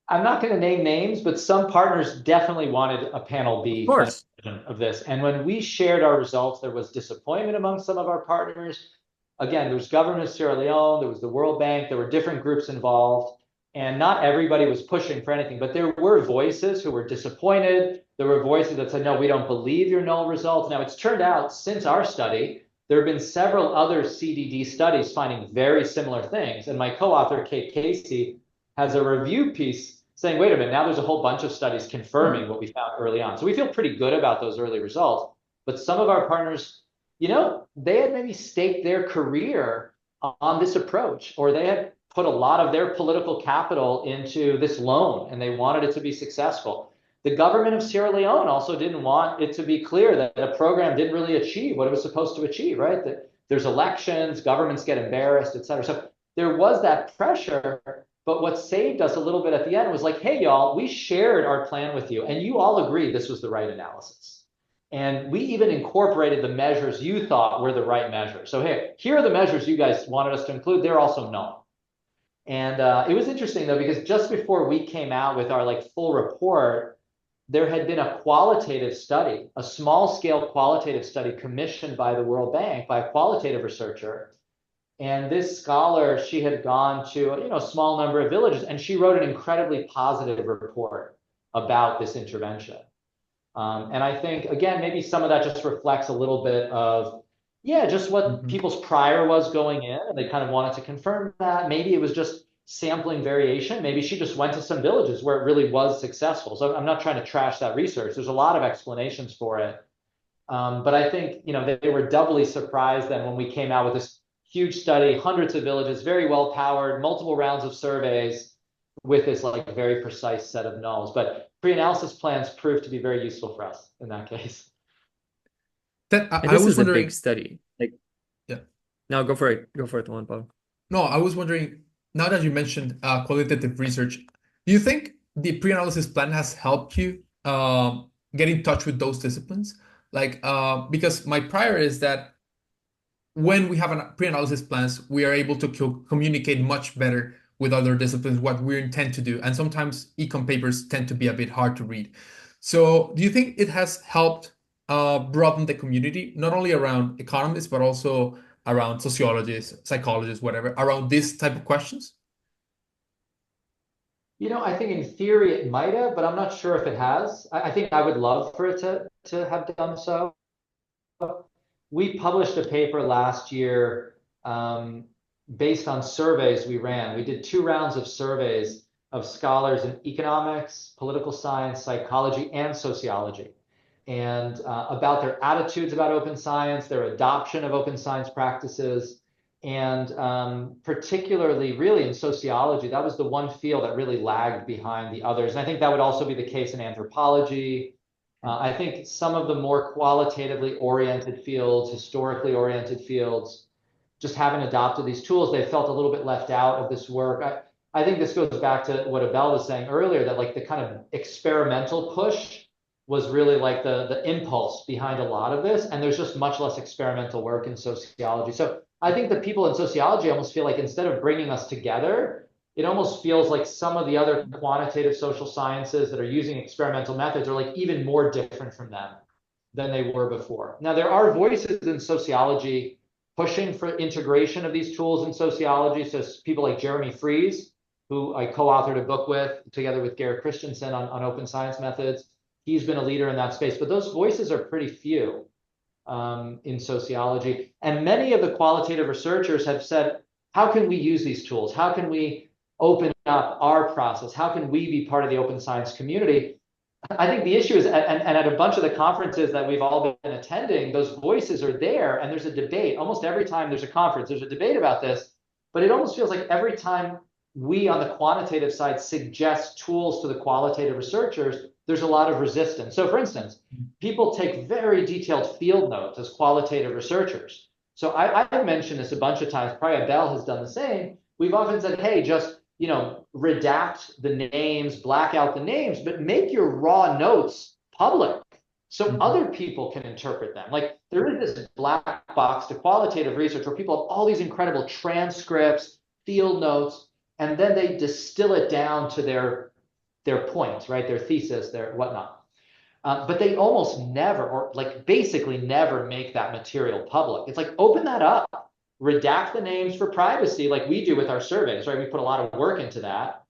I'm not going to name names, but some partners definitely wanted a panel B version of this. And when we shared our results, there was disappointment among some of our partners. Again, there was government of Sierra Leone, there was the World Bank, there were different groups involved, and not everybody was pushing for anything, but there were voices who were disappointed. There were voices that said, no, we don't believe your null results. Now, it's turned out since our study, there have been several other CDD studies finding very similar things. And my co-author, Kate Casey, has a review piece saying, wait a minute, now there's a whole bunch of studies confirming what we found early on. So we feel pretty good about those early results. But some of our partners, they had maybe staked their career on this approach, or they had put a lot of their political capital into this loan, and they wanted it to be successful. The government of Sierra Leone also didn't want it to be clear that the program didn't really achieve what it was supposed to achieve, right? That there's elections, governments get embarrassed, et cetera. So there was that pressure. But what saved us a little bit at the end was like, hey, y'all, we shared our plan with you, and you all agreed this was the right analysis. And we even incorporated the measures you thought were the right measures. So here are the measures you guys wanted us to include. They're also null. And it was interesting, though, because just before we came out with our like full report, there had been a qualitative study, a small-scale qualitative study commissioned by the World Bank by a qualitative researcher. And this scholar, she had gone to a small number of villages, and she wrote an incredibly positive report about this intervention. And I think, again, maybe some of that just reflects a little bit of, just what people's prior was going in, and they kind of wanted to confirm that. Maybe it was just sampling variation. Maybe she just went to some villages where it really was successful. So I'm not trying to trash that research. There's a lot of explanations for it. But I think, they were doubly surprised then when we came out with this huge study, hundreds of villages, very well powered, multiple rounds of surveys with this like very precise set of nulls. But pre-analysis plans proved to be very useful for us in that case. I was wondering, a big study. Like, yeah. No, go for it. Go for it, Juan Pablo. No, I was wondering, now that you mentioned qualitative research, do you think the pre-analysis plan has helped you get in touch with those disciplines? Like, because my prior is that when we have pre-analysis plans, we are able to communicate much better with other disciplines what we intend to do. And sometimes econ papers tend to be a bit hard to read. So do you think it has helped broaden the community, not only around economists, but also around sociologists, psychologists, whatever, around this type of questions? I think in theory it might have, but I'm not sure if it has. I think I would love for it to have done so. We published a paper last year based on surveys we ran. We did 2 rounds of surveys of scholars in economics, political science, psychology, and sociology, and about their attitudes about open science, their adoption of open science practices, and particularly really in sociology, that was the one field that really lagged behind the others. And I think that would also be the case in anthropology. I think some of the more qualitatively oriented fields, historically oriented fields, just haven't adopted these tools. They felt a little bit left out of this work. I think this goes back to what Abel was saying earlier, that like the kind of experimental push was really like the impulse behind a lot of this. And there's just much less experimental work in sociology. So I think the people in sociology almost feel like instead of bringing us together, it almost feels like some of the other quantitative social sciences that are using experimental methods are like even more different from them than they were before. Now, there are voices in sociology pushing for integration of these tools in sociology. So people like Jeremy Fries, who I co-authored a book with together with Garrett Christensen on open science methods. He's been a leader in that space, but those voices are pretty few in sociology. And many of the qualitative researchers have said, how can we use these tools? How can we open up our process? How can we be part of the open science community? I think the issue is, and at a bunch of the conferences that we've all been attending, those voices are there and there's a debate. Almost every time there's a conference, there's a debate about this, but it almost feels like every time we on the quantitative side suggest tools to the qualitative researchers, there's a lot of resistance. So for instance, people take very detailed field notes as qualitative researchers. So I've mentioned this a bunch of times, probably Abel has done the same. We've often said, hey, just redact the names, black out the names, but make your raw notes public so other people can interpret them. Like there is this black box to qualitative research where people have all these incredible transcripts, field notes, and then they distill it down to their points, right? Their thesis, their whatnot. But they almost never, or like basically never make that material public. It's like, open that up. Redact the names for privacy like we do with our surveys, right? We put a lot of work into that.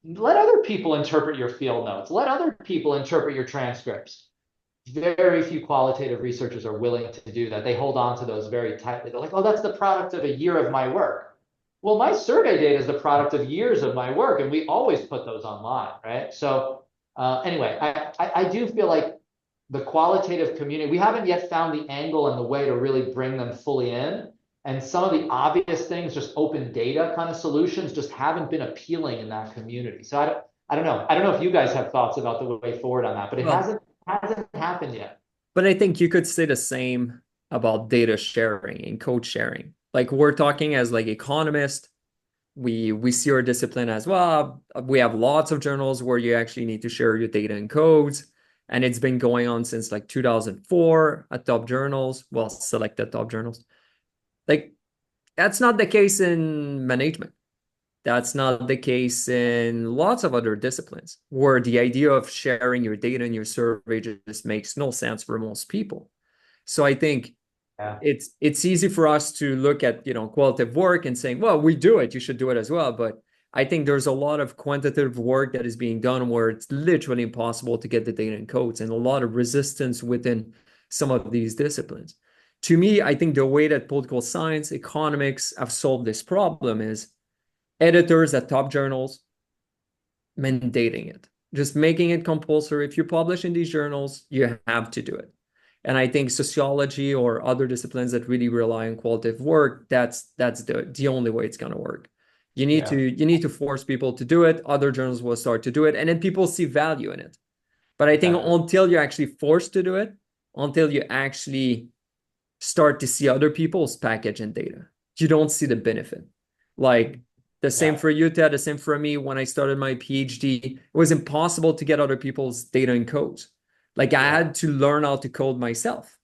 Let other people interpret your field notes. Let other people interpret your transcripts. Very few qualitative researchers are willing to do that. They hold on to those very tightly. They're like, oh, that's the product of a year of my work. Well, my survey data is the product of years of my work, and we always put those online, right? So anyway, I do feel like the qualitative community, we haven't yet found the angle and the way to really bring them fully in. And some of the obvious things, just open data kind of solutions, just haven't been appealing in that community. So I don't know. I don't know if you guys have thoughts about the way forward on that, but it hasn't happened yet. But I think you could say the same about data sharing and code sharing. Like we're talking as like economists, we see our discipline as well. We have lots of journals where you actually need to share your data and codes. And it's been going on since like 2004 at top journals, well, selected top journals. Like that's not the case in management. That's not the case in lots of other disciplines where the idea of sharing your data and your survey just makes no sense for most people. So I think it's easy for us to look at qualitative work and saying, well, we do it, you should do it as well. But I think there's a lot of quantitative work that is being done where it's literally impossible to get the data and codes, and a lot of resistance within some of these disciplines. To me, I think the way that political science, economics have solved this problem is editors at top journals mandating it, just making it compulsory. If you publish in these journals, you have to do it. And I think sociology or other disciplines that really rely on qualitative work, that's the only way it's going to work. You need to force people to do it. Other journals will start to do it, and then people see value in it. But I think until you're actually forced to do it, until you actually start to see other people's package and data, you don't see the benefit. Like the same for you, Ted, the same for me. When I started my PhD, it was impossible to get other people's data and codes. Like I had to learn how to code myself.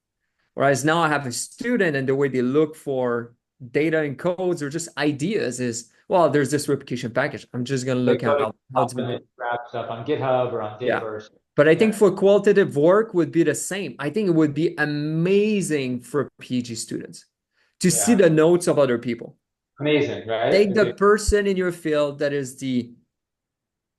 Whereas now I have a student and the way they look for data and codes or just ideas is, well, there's this replication package. I'm just going to They look go at to how it's been. and grab stuff on GitHub or on Yeah. Dataverse. But I think Yeah, for qualitative work would be the same. I think it would be amazing for PhD students to see yeah, the notes of other people. amazing, right? Take the person in your field that is the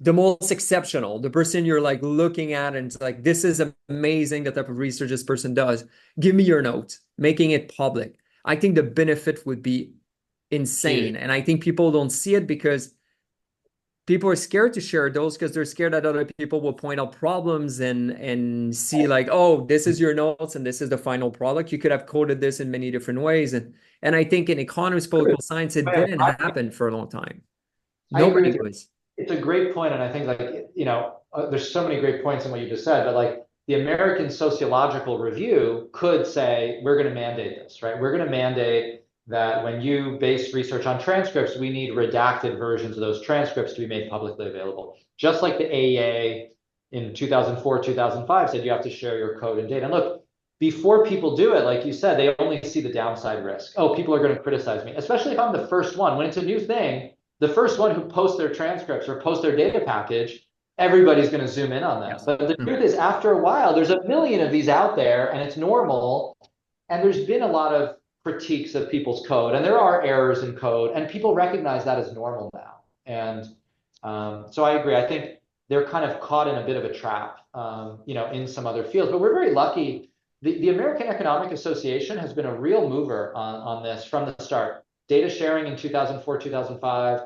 most exceptional, the person you're like looking at and it's like, this is amazing, the type of research this person does. Give me your notes, making it public. I think the benefit would be Huge. insane. And I think people don't see it because people are scared to share those because they're scared that other people will point out problems and see like, oh, this is your notes and this is the final product. You could have coded this in many different ways. And I think in economics, political science, it didn't happen for a long time. I agree Nobody with you. was. It's a great point, and I think like there's so many great points in what you just said, but like the American Sociological Review could say we're going to mandate this, right? We're going to mandate that when you base research on transcripts, we need redacted versions of those transcripts to be made publicly available. Just like the AEA in 2004, 2005 said you have to share your code and data. And look, before people do it, like you said, they only see the downside risk. Oh, people are going to criticize me, especially if I'm the first one. When it's a new thing, the first one who posts their transcripts or posts their data package, everybody's going to zoom in on that. Yes. But the truth is, after a while, there's a million of these out there, and it's normal. And there's been a lot of critiques of people's code, and there are errors in code, and people recognize that as normal now. And so I agree. I think they're kind of caught in a bit of a trap, in some other fields. But we're very lucky. The American Economic Association has been a real mover on this from the start. Data sharing in 2004, 2005,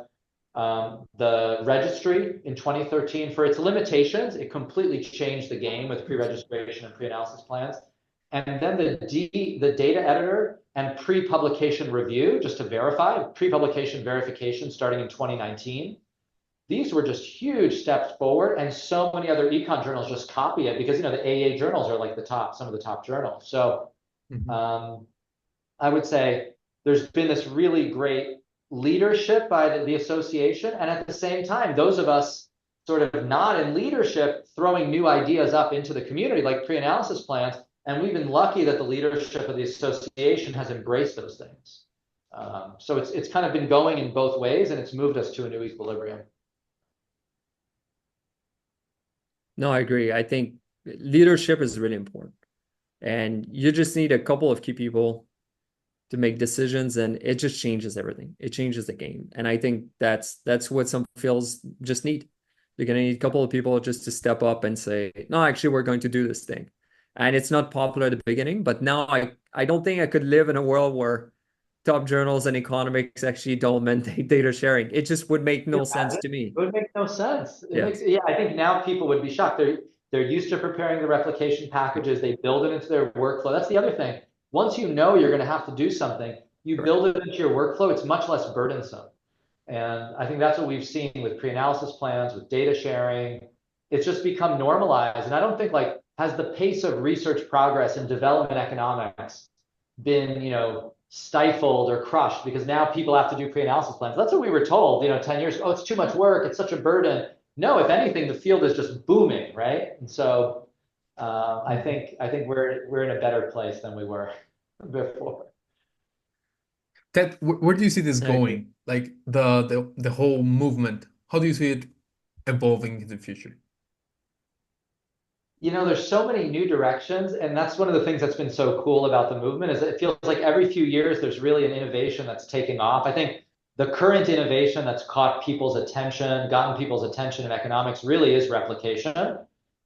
the registry in 2013, for its limitations, it completely changed the game with pre-registration and pre-analysis plans. And then the data editor and pre-publication review, just to verify, pre-publication verification starting in 2019. These were just huge steps forward, and so many other econ journals just copy it because the AA journals are like some of the top journals. So I would say there's been this really great leadership by the association, and at the same time, those of us sort of not in leadership throwing new ideas up into the community like pre-analysis plans, and we've been lucky that the leadership of the association has embraced those things. So it's kind of been going in both ways, and it's moved us to a new equilibrium. No, I agree. I think leadership is really important. And you just need a couple of key people to make decisions, and it just changes everything. It changes the game. And I think that's what some fields just need. You're going to need a couple of people just to step up and say, no, actually, we're going to do this thing. And it's not popular at the beginning, but now I don't think I could live in a world where top journals and economics actually don't mandate data sharing. It just would make no sense to me. It would make no sense. Yes. I think now people would be shocked. They're used to preparing the replication packages. They build it into their workflow. That's the other thing. Once you know you're going to have to do something, you build it into your workflow. It's much less burdensome. And I think that's what we've seen with pre-analysis plans, with data sharing. It's just become normalized. And I don't think has the pace of research progress in development economics been, stifled or crushed because now people have to do pre-analysis plans. That's what we were told, 10 years ago. Oh, it's too much work. It's such a burden. No, if anything, the field is just booming, right? And so I think we're in a better place than we were before. Ted, where do you see this I agree. going? Like the whole movement. How do you see it evolving in the future? There's so many new directions, and that's one of the things that's been so cool about the movement is it feels like every few years there's really an innovation that's taking off. I think the current innovation that's gotten people's attention in economics really is replication.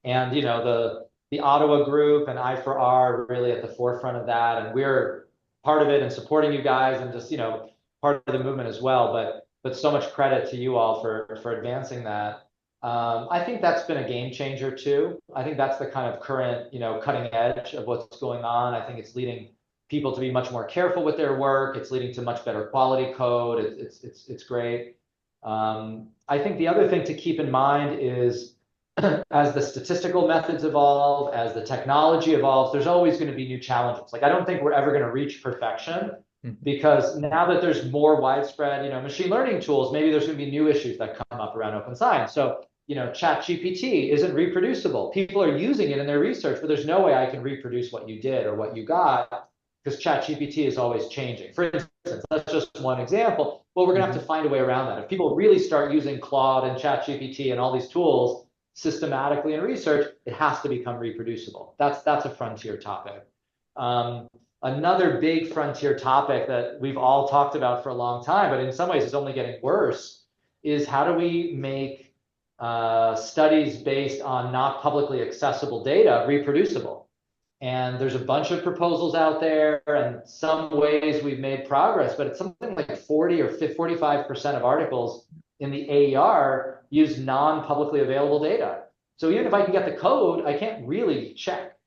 And the Ottawa group and I4R are really at the forefront of that, and we're part of it and supporting you guys and just part of the movement as well. But so much credit to you all for advancing that. I think that's been a game changer too. I think that's the kind of current, cutting edge of what's going on. I think it's leading people to be much more careful with their work. It's leading to much better quality code. It's great. I think the other thing to keep in mind is as the statistical methods evolve, as the technology evolves, there's always going to be new challenges. Like I don't think we're ever going to reach perfection because now that there's more widespread, machine learning tools, maybe there's going to be new issues that come up around open science. So ChatGPT isn't reproducible. People are using it in their research, but there's no way I can reproduce what you did or what you got because ChatGPT is always changing. For instance, that's just one example. Well, we're going to have to find a way around that. If people really start using Claude and ChatGPT and all these tools systematically in research, it has to become reproducible. That's a frontier topic. Another big frontier topic that we've all talked about for a long time, but in some ways it's only getting worse, is how do we make studies based on not publicly accessible data reproducible? And there's a bunch of proposals out there, and some ways we've made progress, but it's something like 40 or 45% of articles in the AER use non-publicly available data. So even if I can get the code, I can't really check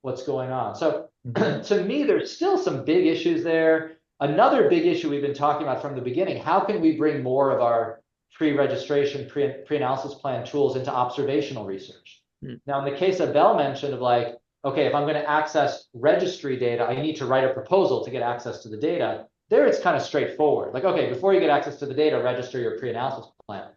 what's going on. So to me, there's still some big issues there. Another big issue we've been talking about from the beginning, how can we bring more of our pre-registration, pre-analysis plan tools into observational research? Now, in the case that Bell mentioned of like, okay, if I'm going to access registry data, I need to write a proposal to get access to the data. There, it's kind of straightforward. Like, okay, before you get access to the data, register your pre-analysis plan.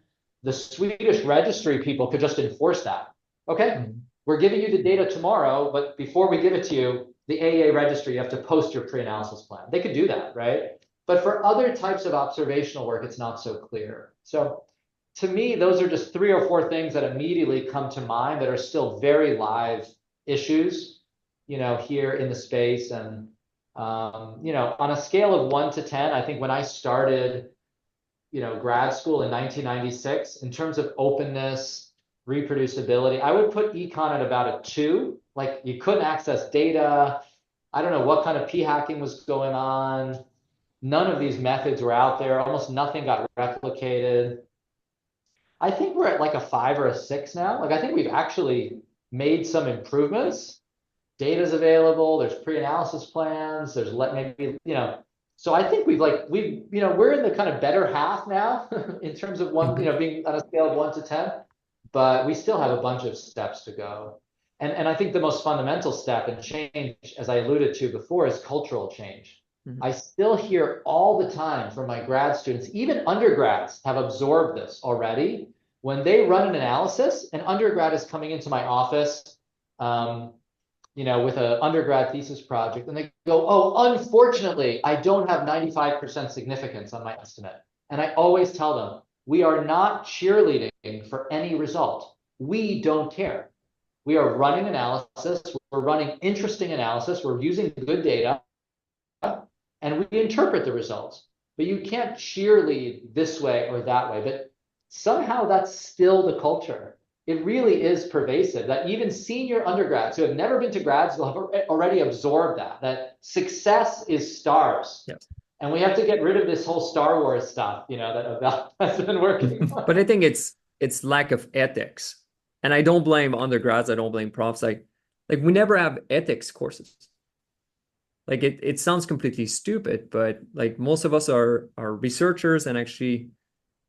The Swedish registry people could just enforce that. Okay, we're giving you the data tomorrow, but before we give it to you, the AEA registry, you have to post your pre-analysis plan. They could do that, right? But for other types of observational work, it's not so clear. So to me, those are just 3 or 4 things that immediately come to mind that are still very live issues, here in the space. And, on a scale of 1 to 10, I think when I started, grad school in 1996, in terms of openness, reproducibility, I would put econ at about a 2. Like, you couldn't access data. I don't know what kind of p-hacking was going on. None of these methods were out there. Almost nothing got replicated. I think we're at like a 5 or a 6 now. Like, I think we've actually made some improvements. Data's available. There's pre-analysis plans. There's maybe, so I think we're in the kind of better half now in terms of being on a scale of 1 to 10, but we still have a bunch of steps to go. And I think the most fundamental step in change, as I alluded to before, is cultural change. I still hear all the time from my grad students, even undergrads have absorbed this already. When they run an analysis, an undergrad is coming into my office, with an undergrad thesis project, and they go, oh, unfortunately, I don't have 95% significance on my estimate. And I always tell them, we are not cheerleading for any result. We don't care. We are running analysis. We're running interesting analysis. We're using good data, and we interpret the results. But you can't cheerlead this way or that way. But somehow that's still the culture. It really is pervasive that even senior undergrads who have never been to grad school have already absorbed that success is stars. Yes. And we have to get rid of this whole Star Wars stuff, that Abel has been working on. But I think it's lack of ethics. And I don't blame undergrads. I don't blame profs. Like we never have ethics courses. Like it sounds completely stupid, but like most of us are researchers, and actually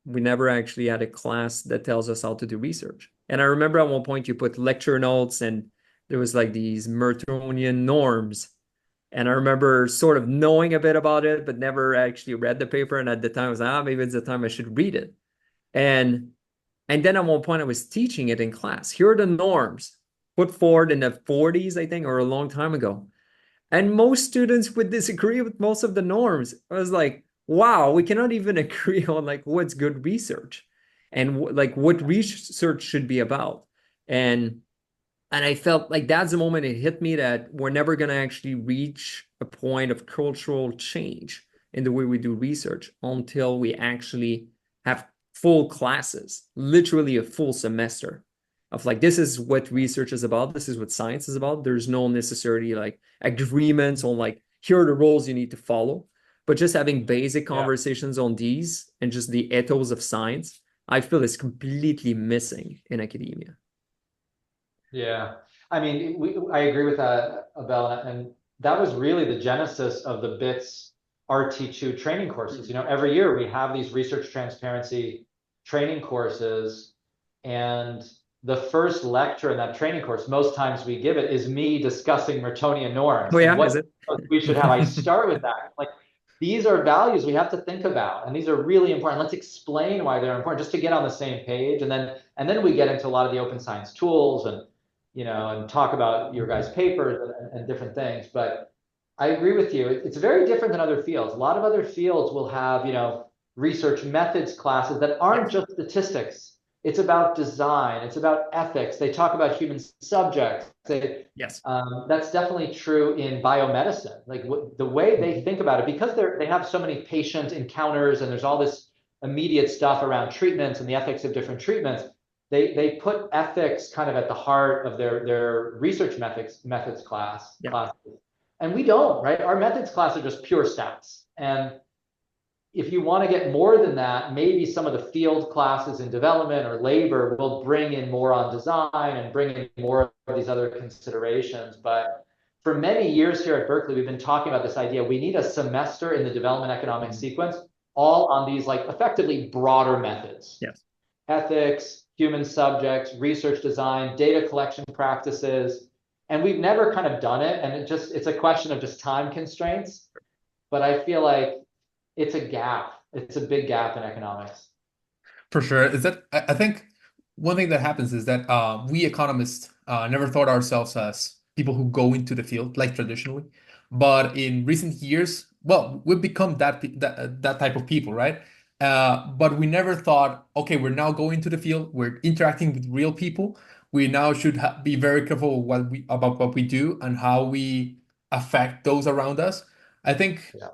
we never actually had a class that tells us how to do research. And I remember at one point you put lecture notes, and there was like these Mertonian norms. And I remember sort of knowing a bit about it, but never actually read the paper. And at the time I was like, maybe it's the time I should read it. And then at one point I was teaching it in class. Here are the norms put forward in the 40s, I think, or a long time ago. And most students would disagree with most of the norms. I was like, wow, we cannot even agree on like what's good research and like what research should be about. And I felt like that's the moment it hit me that we're never going to actually reach a point of cultural change in the way we do research until we actually have full classes, literally a full semester of like, this is what research is about. This is what science is about. There's no necessarily like agreements on like, here are the rules you need to follow, but just having basic conversations on these and just the ethos of science, I feel is completely missing in academia. Yeah, I mean, I agree with that, Abel, and that was really the genesis of the BITS RT2 training courses. Every year we have these research transparency training courses, and the first lecture in that training course, most times we give it, is me discussing Mertonian norms. Oh yeah, what we should have. I start with that. Like, these are values we have to think about, and these are really important. Let's explain why they're important, just to get on the same page, and then we get into a lot of the open science tools, and and talk about your guys' papers and different things. But I agree with you. It's very different than other fields. A lot of other fields will have, research methods classes that aren't Yes. just statistics. It's about design. It's about ethics. They talk about human subjects. Yes. That's definitely true in biomedicine. Like the way they think about it, because they have so many patient encounters and there's all this immediate stuff around treatments and the ethics of different treatments. They put ethics kind of at the heart of their research methods classes. And we don't, right? Our methods class are just pure stats. And if you want to get more than that, maybe some of the field classes in development or labor will bring in more on design and bring in more of these other considerations. But for many years here at Berkeley, we've been talking about this idea. We need a semester in the development economics sequence, all on these like effectively broader methods. Yes. Ethics, human subjects, research design, data collection practices. And we've never kind of done it. And it's a question of just time constraints. But I feel like it's a gap. It's a big gap in economics. For sure. I think one thing that happens is that we economists never thought ourselves as people who go into the field like traditionally, but in recent years, well, we've become that type of people, right? But we never thought, okay, we're now going to the field, we're interacting with real people. We now should be very careful about what we do and how we affect those around us. I think Yeah.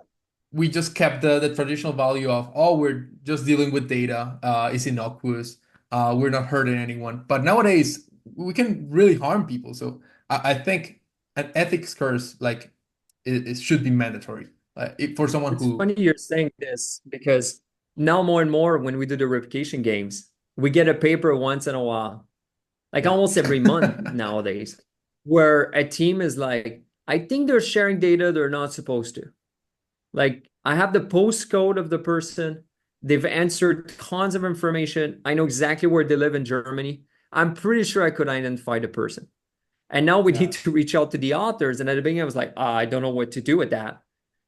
we just kept the traditional value of, oh, we're just dealing with data, it's innocuous, we're not hurting anyone. But nowadays we can really harm people. So I think an ethics course like it should be mandatory for someone It's who. funny you're saying this because now more and more when we do the replication games, we get a paper once in a while, like Yeah. almost every month nowadays, where a team is like, I think they're sharing data they're not supposed to. Like, I have the postcode of the person. They've answered tons of information. I know exactly where they live in Germany. I'm pretty sure I could identify the person. And now we Yeah. need to reach out to the authors. And at the beginning, I was like, I don't know what to do with that.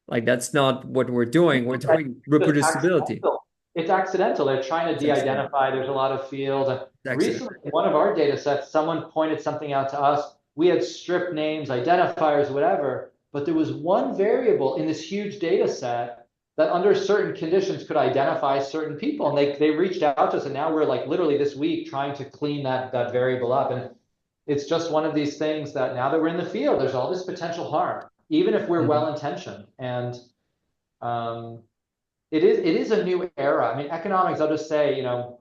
Like, that's not what we're doing. We're doing reproducibility. It's accidental. They're trying to It's accidental. de-identify. There's a lot of fields. It's accidental. Recently, in one of our data sets, someone pointed something out to us. We had stripped names, identifiers, whatever, but there was one variable in this huge data set that under certain conditions could identify certain people. And they reached out to us, and now we're like literally this week trying to clean that variable up. And it's just one of these things that now that we're in the field, there's all this potential harm, even if we're well-intentioned. And it is a new era. I mean, economics, I'll just say, on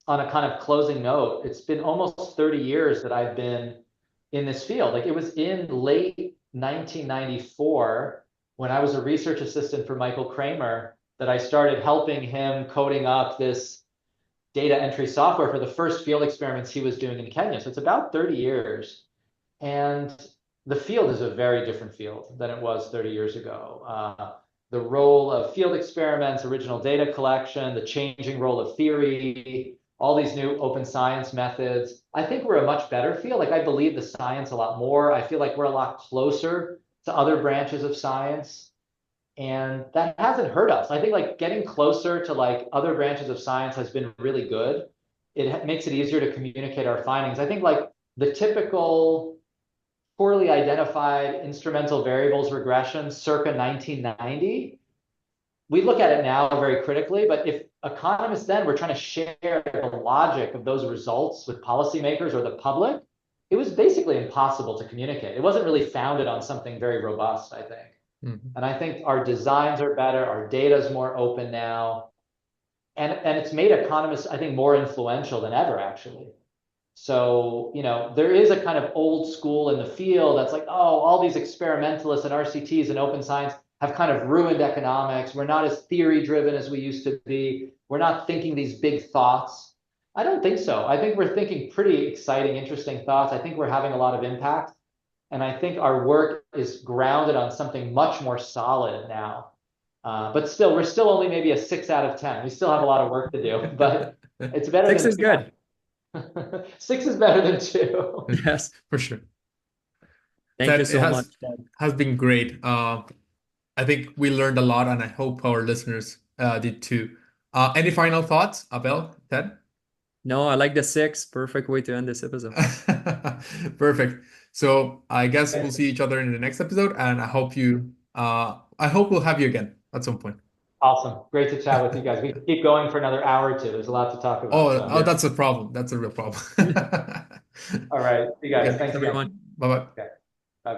a kind of closing note, it's been almost 30 years that I've been in this field. Like it was in late 1994 when I was a research assistant for Michael Kramer that I started helping him coding up this data entry software for the first field experiments he was doing in Kenya. So it's about 30 years. And the field is a very different field than it was 30 years ago. The role of field experiments, original data collection, the changing role of theory, all these new open science methods. I think we're a much better field. Like I believe the science a lot more. I feel like we're a lot closer to other branches of science. And that hasn't hurt us. I think like getting closer to like other branches of science has been really good. It makes it easier to communicate our findings. I think like the typical poorly identified instrumental variables regression circa 1990, we look at it now very critically, but if economists then were trying to share the logic of those results with policymakers or the public, it was basically impossible to communicate. It wasn't really founded on something very robust, I think. And I think our designs are better, our data is more open now, and it's made economists, I think, more influential than ever, actually. So, there is a kind of old school in the field that's like, oh, all these experimentalists and RCTs and open science have kind of ruined economics. We're not as theory driven as we used to be. We're not thinking these big thoughts. I don't think so. I think we're thinking pretty exciting, interesting thoughts. I think we're having a lot of impact. And I think our work is grounded on something much more solid now. But still, we're still only maybe a 6 out of 10. We still have a lot of work to do, but it's better 6 than is good. 6 is better than 2. Yes, for sure. Thank you That it so much, Ted. has been great. I think we learned a lot, and I hope our listeners did too. Any final thoughts, Abel, Ted? No, I like the six. Perfect way to end this episode. Perfect. So I guess we'll Thanks. see each other in the next episode, and I hope we'll have you again at some point. Awesome. Great to chat with you guys. We can keep going for another hour or two. There's a lot to talk about. Oh, So, oh, that's a problem. That's a real problem. all right. You guys, Okay, thanks again. Everyone. bye bye. Okay.